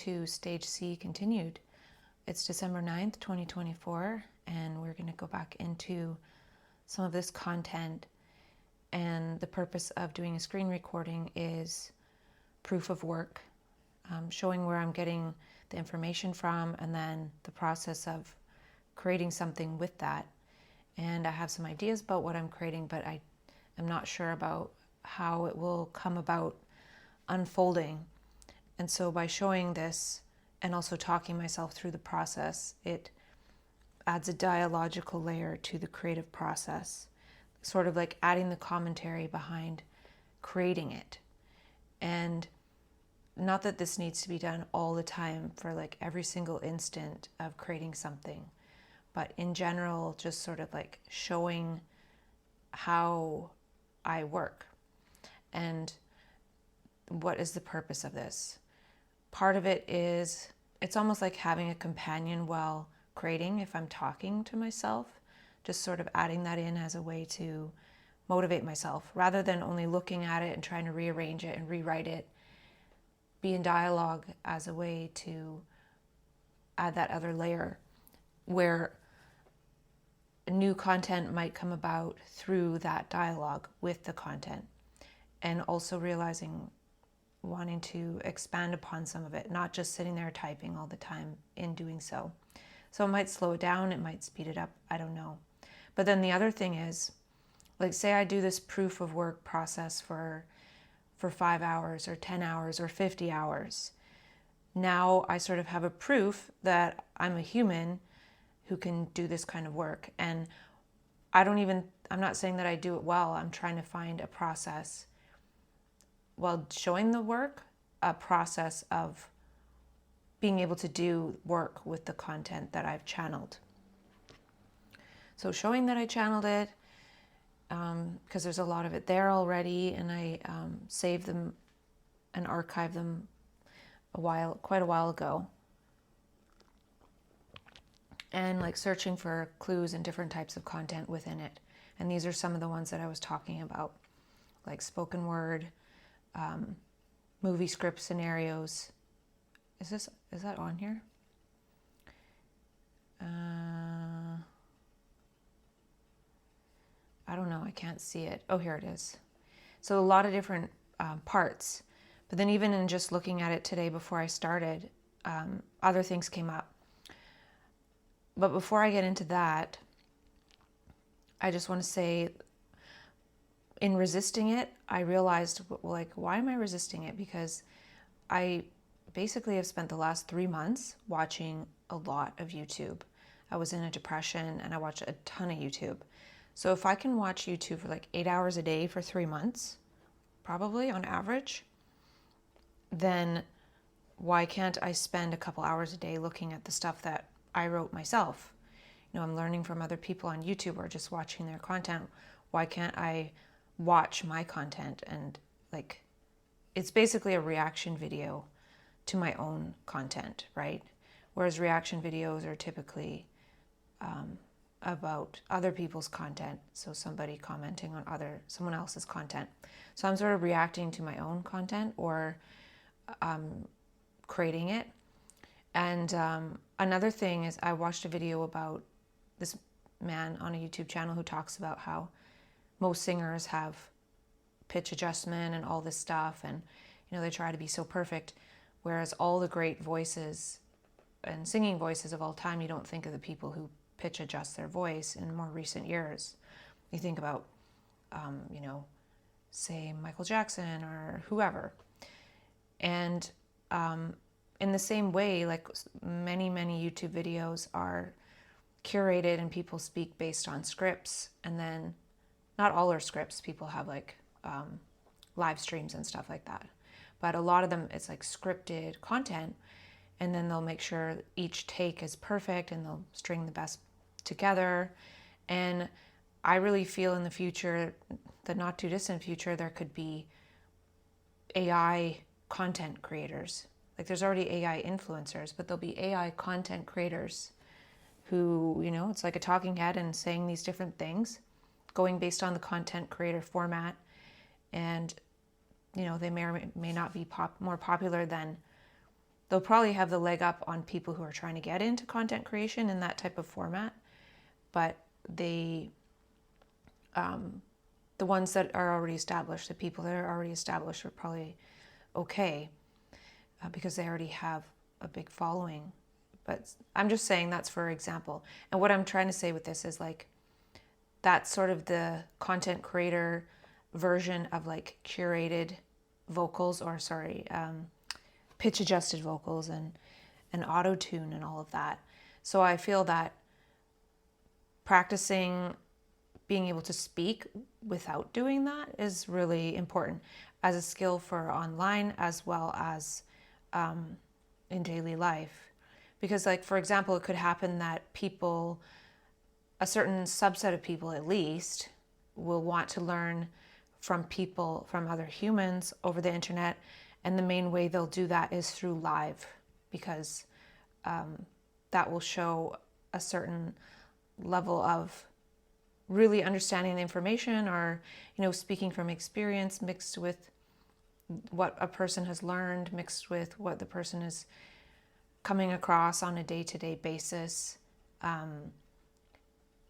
to Stage C Continued. It's December 9th, 2024, and we're going to go back into some of this content. And the purpose of doing a screen recording is proof of work, showing where I'm getting the information from, and then the process of creating something with that. And I have some ideas about what I'm creating, but I am not sure about how it will come about unfolding. And so by showing this and also talking myself through the process, it adds a dialogical layer to the creative process, sort of like adding the commentary behind creating it. And not that this needs to be done all the time for like every single instant of creating something, but in general, just sort of like showing how I work and what is the purpose of this. Part of it is, it's almost like having a companion while creating if I'm talking to myself, just sort of adding that in as a way to motivate myself rather than only looking at it and trying to rearrange it and rewrite it. Be in dialogue as a way to add that other layer where new content might come about through that dialogue with the content, and also realizing wanting to expand upon some of it, not just sitting there typing all the time in doing so. So it might slow it down, it might speed it up, I don't know. But then the other thing is, like say I do this proof of work process for 5 hours or 10 hours or 50 hours. Now I sort of have a proof that I'm a human who can do this kind of work. And I'm not saying that I do it well. I'm trying to find a process while showing the work, a process of being able to do work with the content that I've channeled. So showing that I channeled it, because there's a lot of it there already, and I saved them and archived them quite a while ago. And like searching for clues and different types of content within it. And these are some of the ones that I was talking about, like spoken word, movie script scenarios. Is that on here? I don't know, I can't see it. Oh, here it is. So a lot of different parts. But then even in just looking at it today before I started, other things came up. But before I get into that, I just want to say, in resisting it, I realized, like, why am I resisting it? Because I basically have spent the last 3 months watching a lot of YouTube. I was in a depression and I watched a ton of YouTube. So if I can watch YouTube for like 8 hours a day for 3 months, probably on average, then why can't I spend a couple hours a day looking at the stuff that I wrote myself? You know, I'm learning from other people on YouTube or just watching their content. Why can't I watch my content? And like, it's basically a reaction video to my own content, right? Whereas reaction videos are typically about other people's content. So somebody commenting on someone else's content. So I'm sort of reacting to my own content or creating it. And another thing is, I watched a video about this man on a YouTube channel who talks about how most singers have pitch adjustment and all this stuff, and you know, they try to be so perfect, whereas all the great voices and singing voices of all time, you don't think of the people who pitch adjust their voice in more recent years. You think about you know, say Michael Jackson or whoever. And in the same way, like many YouTube videos are curated and people speak based on scripts, and then not all are scripts. People have like live streams and stuff like that, but a lot of them, it's like scripted content, and then they'll make sure each take is perfect and they'll string the best together. And I really feel in the future, the not too distant future, there could be AI content creators. Like there's already AI influencers, but there'll be AI content creators who, you know, it's like a talking head and saying these different things, going based on the content creator format. And, you know, they may or may not be more popular than they'll probably have the leg up on people who are trying to get into content creation in that type of format. But the ones that are already established, the people that are already established are probably okay because they already have a big following. But I'm just saying that's for example. And what I'm trying to say with this is like, that's sort of the content creator version of like curated vocals, or sorry, pitch adjusted vocals and auto tune and all of that. So I feel that practicing being able to speak without doing that is really important as a skill for online as well as in daily life. Because like, for example, it could happen that people, a certain subset of people at least, will want to learn from people, from other humans over the internet. And the main way they'll do that is through live, because that will show a certain level of really understanding the information, or, you know, speaking from experience mixed with what a person has learned, mixed with what the person is coming across on a day-to-day basis.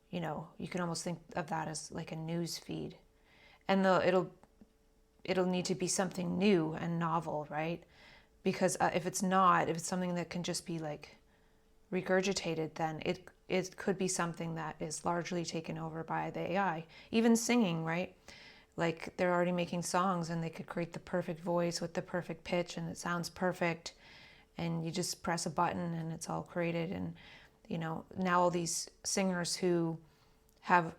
You know, you can almost think of that as like a news feed. And it'll need to be something new and novel, right? Because if it's not, if it's something that can just be like regurgitated, then it could be something that is largely taken over by the AI. Even singing, right? Like, they're already making songs and they could create the perfect voice with the perfect pitch and it sounds perfect, and you just press a button and it's all created. And, you know, now all these singers who have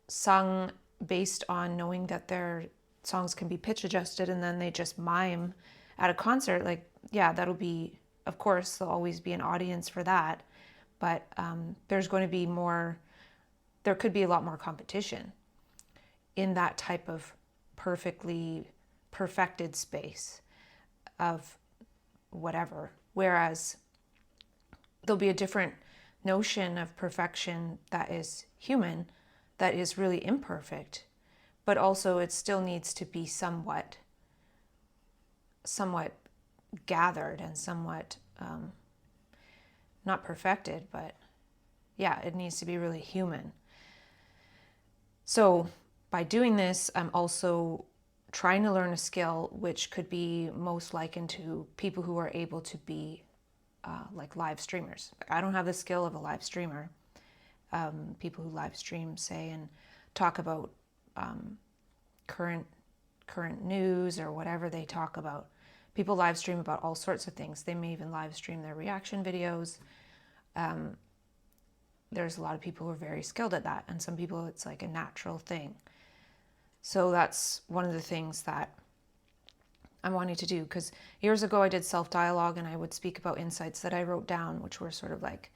sung based on knowing that their songs can be pitch adjusted and then they just mime at a concert, like, yeah, that'll be, of course, there'll always be an audience for that. But there's going to be more, there could be a lot more competition in that type of perfectly perfected space of whatever. Whereas there'll be a different notion of perfection that is human, that is really imperfect, but also it still needs to be somewhat gathered and somewhat not perfected, but yeah, it needs to be really human. So by doing this, I'm also trying to learn a skill which could be most likened to people who are able to be like live streamers. I don't have the skill of a live streamer. People who live stream, say, and talk about current news or whatever they talk about. People live stream about all sorts of things. They may even live stream their reaction videos. There's a lot of people who are very skilled at that, and some people it's like a natural thing. So that's one of the things that I'm wanting to do, because years ago I did self-dialogue and I would speak about insights that I wrote down, which were sort of like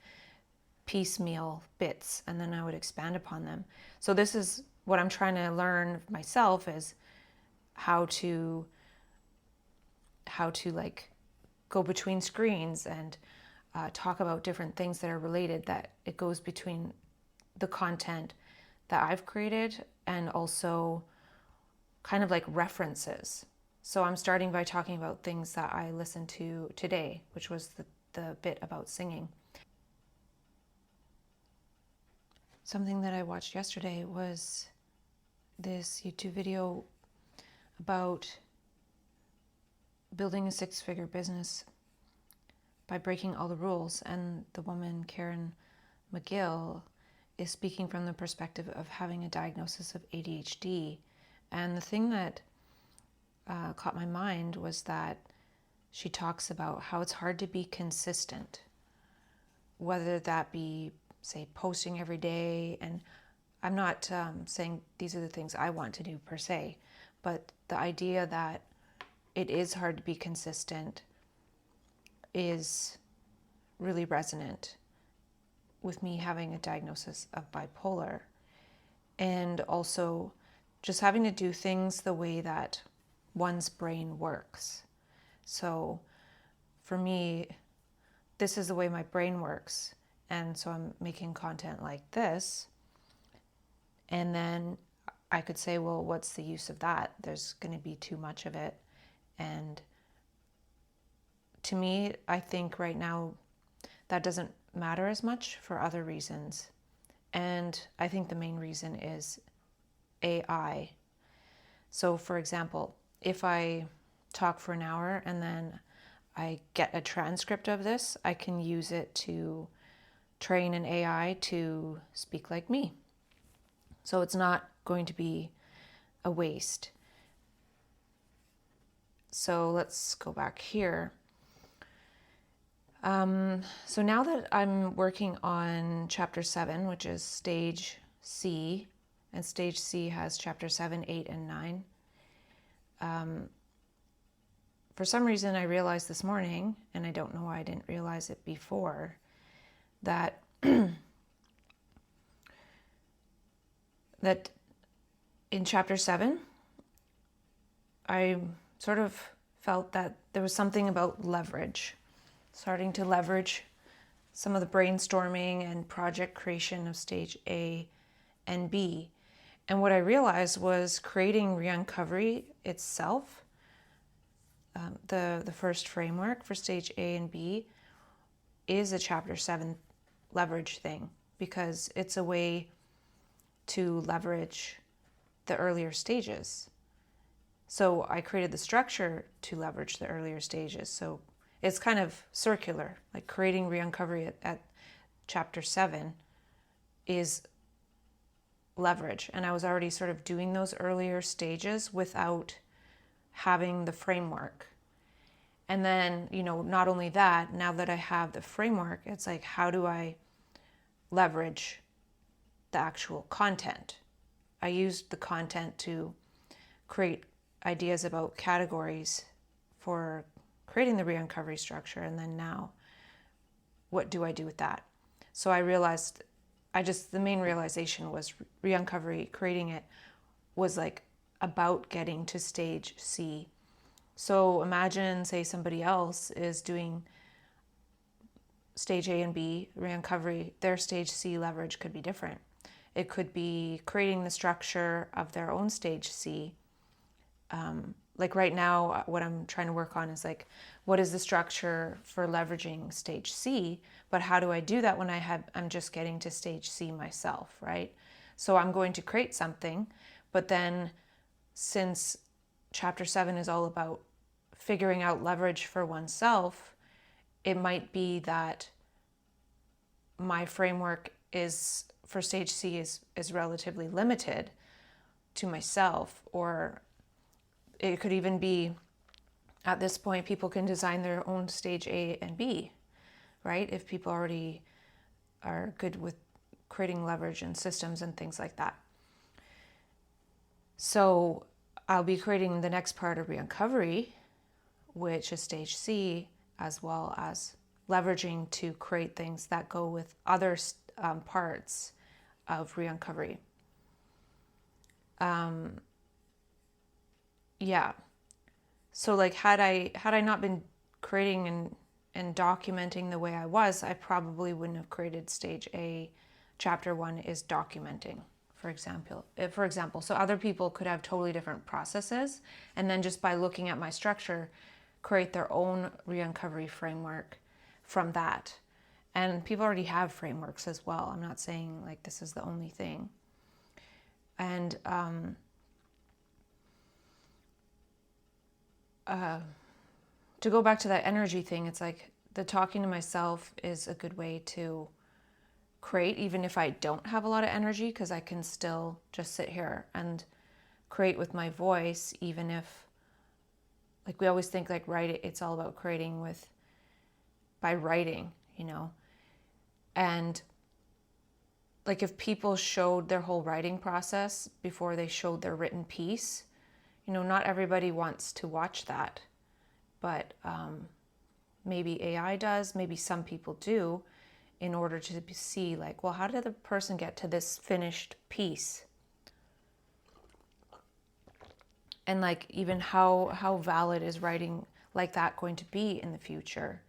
piecemeal bits, and then I would expand upon them. So this is what I'm trying to learn myself, is how to like go between screens and talk about different things that are related, that it goes between the content that I've created and also kind of like references. So I'm starting by talking about things that I listened to today, which was the bit about singing. Something that I watched yesterday was this YouTube video about building a 6-figure business by breaking all the rules. And the woman, Karen McGill, is speaking from the perspective of having a diagnosis of ADHD. And the thing that caught my mind was that she talks about how it's hard to be consistent, whether that be, say, posting every day. And I'm not saying these are the things I want to do per se, but the idea that it is hard to be consistent is really resonant with me having a diagnosis of bipolar, and also just having to do things the way that one's brain works. So for me, this is the way my brain works, and so I'm making content like this, and then I could say, well, what's the use of that? There's going to be too much of it, and to me, I think right now that doesn't matter as much for other reasons. And I think the main reason is AI. So, for example, if I talk for an hour and then I get a transcript of this, I can use it to train an AI to speak like me. So it's not going to be a waste. So let's go back here. So now that I'm working on chapter 7, which is stage C, and stage C has chapter 7, 8, and 9. For some reason, I realized this morning, and I don't know why I didn't realize it before, that that in chapter 7, I sort of felt that there was something about leverage, starting to leverage some of the brainstorming and project creation of stage A and B. And what I realized was creating Reuncovery itself, the first framework for stage A and B, is a chapter 7 leverage thing, because it's a way to leverage the earlier stages. So I created the structure to leverage the earlier stages. So it's kind of circular, like creating Reuncovery at chapter 7 is leverage. And I was already sort of doing those earlier stages without having the framework. And then, not only that, now that I have the framework, it's like, how do I leverage the actual content? I used the content to create ideas about categories for creating the Reuncovery structure. And then now, what do I do with that? So I realized, the main realization was Reuncovery, creating it was like about getting to stage C. So imagine, say, somebody else is doing stage A and B, Reuncovery, their stage C leverage could be different. It could be creating the structure of their own stage C. Like right now, what I'm trying to work on is like, what is the structure for leveraging stage C? But how do I do that when I'm just getting to stage C myself, right? So I'm going to create something, but then since chapter 7 is all about figuring out leverage for oneself, it might be that my framework is for stage C is relatively limited to myself, or it could even be, at this point, people can design their own stage A and B, right? If people already are good with creating leverage and systems and things like that. So I'll be creating the next part of Reuncovery, which is stage C, as well as leveraging to create things that go with other parts of Reuncovery. Yeah. So like had I not been creating and documenting the way I was, I probably wouldn't have created stage A. Chapter 1 is documenting, for example. So other people could have totally different processes, and then just by looking at my structure, create their own Reuncovery framework from that. And people already have frameworks as well. I'm not saying like this is the only thing. And to go back to that energy thing, it's like the talking to myself is a good way to create, even if I don't have a lot of energy, because I can still just sit here and create with my voice, even if, like, we always think like it's all about creating by writing, and like if people showed their whole writing process before they showed their written piece, not everybody wants to watch that, but maybe AI does, maybe some people do, in order to see like, well, how did the person get to this finished piece? And like, even how valid is writing like that going to be in the future?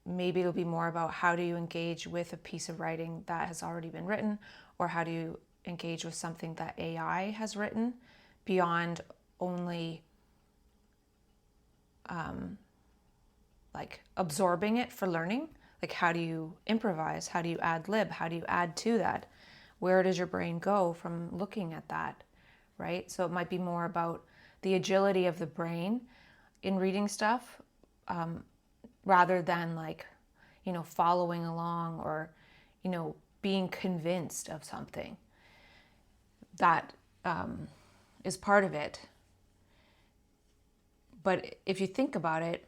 Maybe it'll be more about how do you engage with a piece of writing that has already been written, or how do you engage with something that AI has written, beyond only like absorbing it for learning. Like, how do you improvise? How do you ad lib? How do you add to that? Where does your brain go from looking at that, right? So it might be more about the agility of the brain in reading stuff, rather than like, following along or, being convinced of something. That is part of it. But if you think about it,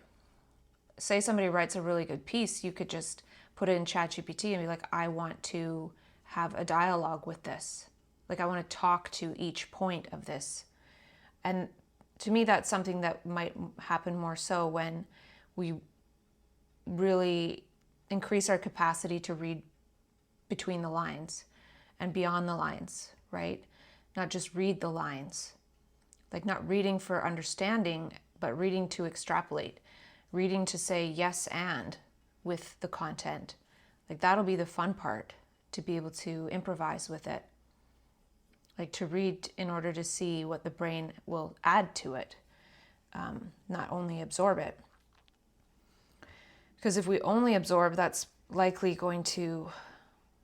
say somebody writes a really good piece, you could just put it in ChatGPT and be like, I want to have a dialogue with this. Like, I want to talk to each point of this. And to me, that's something that might happen more so when we really increase our capacity to read between the lines and beyond the lines, right? Not just read the lines. Like, not reading for understanding, but reading to extrapolate. Reading to say yes and with the content. Like, that'll be the fun part, to be able to improvise with it. Like, to read in order to see what the brain will add to it, not only absorb it. Because if we only absorb, that's likely going to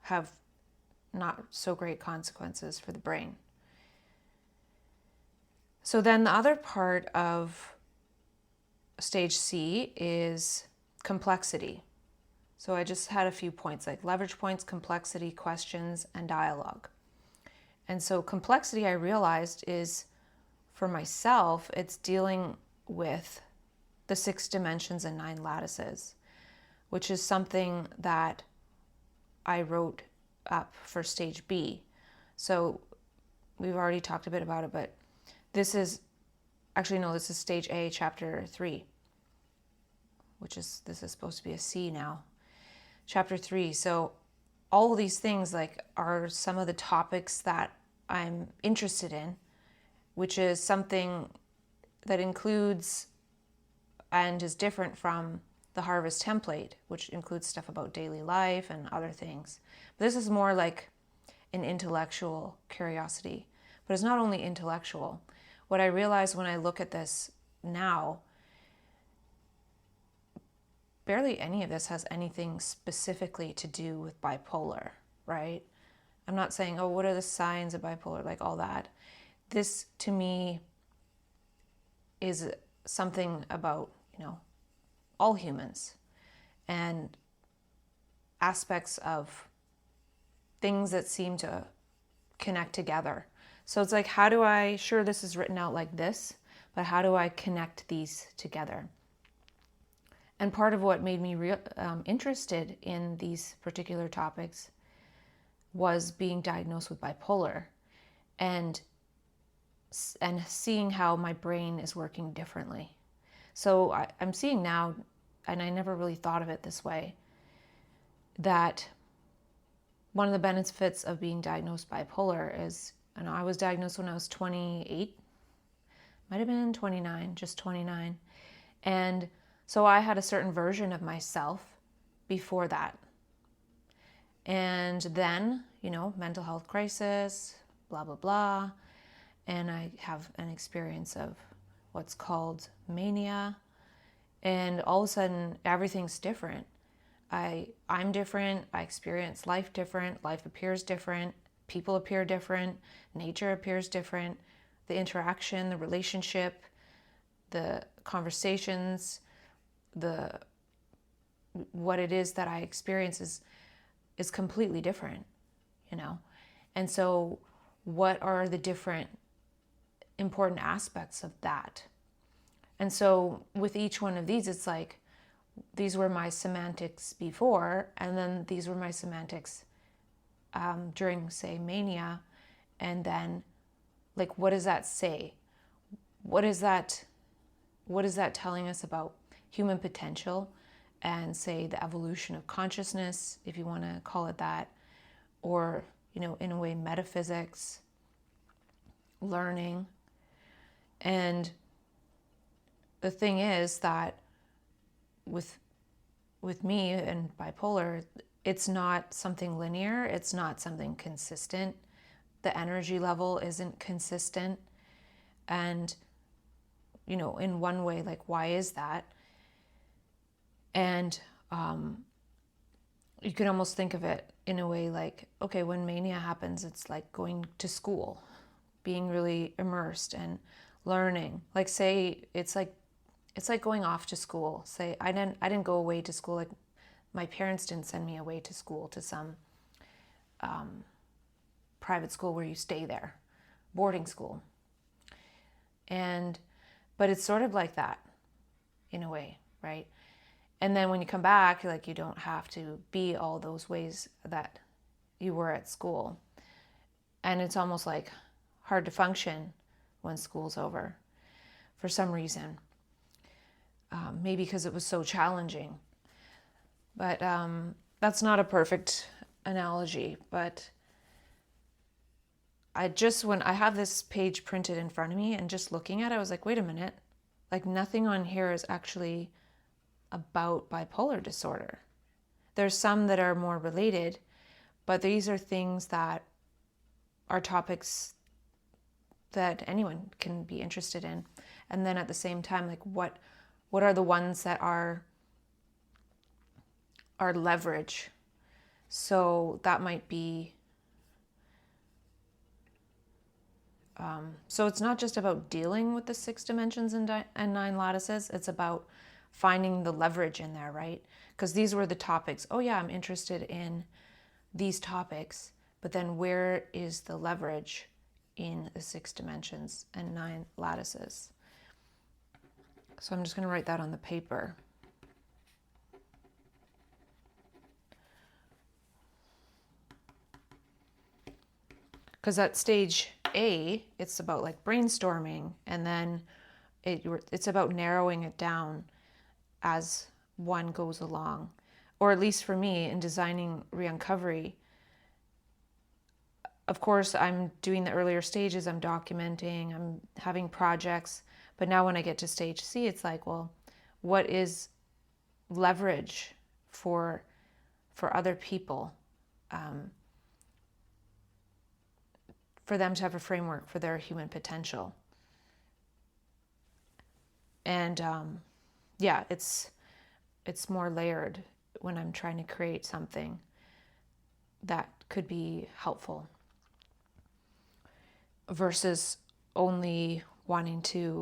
have not so great consequences for the brain. So then the other part of stage C is complexity. So I just had a few points, like leverage points, complexity, questions, and dialogue. And so complexity, I realized, is, for myself, it's dealing with the 6 dimensions and 9 lattices, which is something that I wrote up for stage B. So we've already talked a bit about it, but this is stage A, chapter 3, this is supposed to be a C now. Chapter 3. So all of these things like are some of the topics that I'm interested in, which is something that includes and is different from the Harvest template, which includes stuff about daily life and other things. But this is more like an intellectual curiosity. But it's not only intellectual. What I realize when I look at this now, barely any of this has anything specifically to do with bipolar, right? I'm not saying, oh, what are the signs of bipolar, like all that. This, to me, is something about, all humans and aspects of things that seem to connect together. So it's like, sure, this is written out like this, but how do I connect these together? And part of what made me interested in these particular topics was being diagnosed with bipolar and seeing how my brain is working differently. So I'm seeing now, and I never really thought of it this way, that one of the benefits of being diagnosed bipolar is, I was diagnosed when I was 28, might have been 29, just 29. And so I had a certain version of myself before that. And then, mental health crisis, blah, blah, blah. And I have an experience of what's called mania. And all of a sudden, everything's different. I'm different. I experience life different. Life appears different. People appear different. Nature appears different. The interaction, the relationship, the conversations, what it is that I experience is completely different, And so what are the different important aspects of that? And so with each one of these, it's like, these were my semantics before, and then these were my semantics during, say, mania. And then, like, what does that say? What is that telling us about human potential and, say, the evolution of consciousness, if you want to call it that, or, in a way, metaphysics, learning. And the thing is that with me and bipolar, it's not something linear, it's not something consistent. The energy level isn't consistent. And, in one way, like, why is that? And you can almost think of it in a way like, okay, when mania happens, it's like going to school, being really immersed and learning. Like, say it's like going off to school. Say I didn't go away to school. Like, my parents didn't send me away to school to some private school where you stay there, boarding school. But it's sort of like that in a way, right? And then when you come back, like, you don't have to be all those ways that you were at school. And it's almost like hard to function when school's over for some reason. Maybe because it was so challenging. But that's not a perfect analogy. But when I have this page printed in front of me and just looking at it, I was like, wait a minute. Like, nothing on here is actually about bipolar disorder. There's some that are more related, but these are things that are topics that anyone can be interested in. And then at the same time, like, what are the ones that are leverage? So that might be, so it's not just about dealing with the 6 dimensions and 9 lattices. It's about finding the leverage in there, right? Because these were the topics. Oh yeah, I'm interested in these topics, but then where is the leverage in the 6 dimensions and 9 lattices? So I'm just going to write that on the paper. Because at stage A, it's about like brainstorming, and then it's about narrowing it down as one goes along. Or at least for me, in designing Reuncovery, of course, I'm doing the earlier stages, I'm documenting, I'm having projects. But now when I get to stage C, it's like, well, what is leverage for other people? For them to have a framework for their human potential. And yeah, it's more layered when I'm trying to create something that could be helpful versus only wanting to